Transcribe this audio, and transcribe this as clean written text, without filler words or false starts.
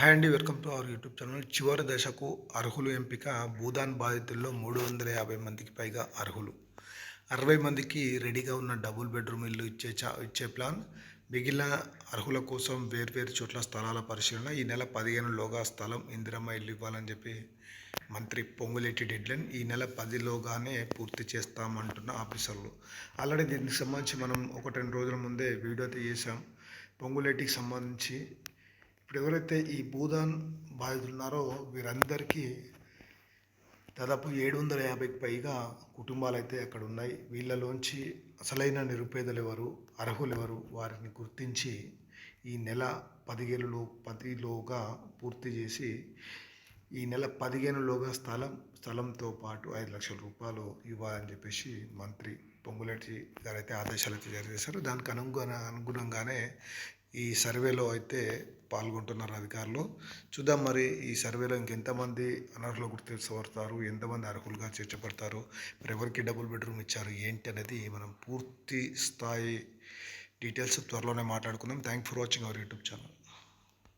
Hi అండి. Welcome to our YouTube channel. చివరి దశకు అర్హులు ఎంపిక. భూదాన్ బాధితుల్లో 350 మందికి పైగా అర్హులు. 60 మందికి రెడీగా ఉన్న డబుల్ బెడ్రూమ్ ఇల్లు ఇచ్చే ప్లాన్. మిగిలిన అర్హుల కోసం వేర్వేరు చోట్ల స్థలాల పరిశీలన. ఈ నెల 15లోగా స్థలం, ఇందిరమ్మ ఇల్లు ఇవ్వాలని చెప్పి మంత్రి పొంగులేటి డెడ్లైన్. ఈ నెల 10లోగానే పూర్తి చేస్తామంటున్న ఆఫీసర్లు. ఆల్రెడీ దీనికి సంబంధించి మనం 1-2 రోజుల ముందే వీడియో చేసాం. పొంగులేటికి సంబంధించి ఇప్పుడు ఎవరైతే ఈ భూదాన్ బాధితులు ఉన్నారో వీరందరికీ దాదాపు 750కి పైగా కుటుంబాలు అయితే అక్కడ ఉన్నాయి. వీళ్ళలోంచి అసలైన నిరుపేదలు ఎవరు, అర్హులు ఎవరు, వారిని గుర్తించి ఈ నెల 10లోగా పూర్తి చేసి ఈ నెల 15లోగా స్థలంతో పాటు 5 లక్షల రూపాయలు ఇవ్వాలని చెప్పేసి మంత్రి పొంగులేటి గారు అయితే ఆదేశాలు అయితే జారీ చేశారు. దానికి అనుగుణంగానే ఈ సర్వేలో అయితే పాల్గొంటున్నారు అధికారులు. చూద్దాం మరి ఈ సర్వేలో ఇంకెంతమంది అనర్హులు గుర్తించబడతారు, ఎంతమంది అర్హులుగా చేర్చబడతారు, మరి ఎవరికి డబుల్ బెడ్రూమ్ ఇచ్చారు ఏంటి అనేది మనం పూర్తి స్థాయి డీటెయిల్స్ త్వరలోనే మాట్లాడుకుందాం. Thank for watching our YouTube channel.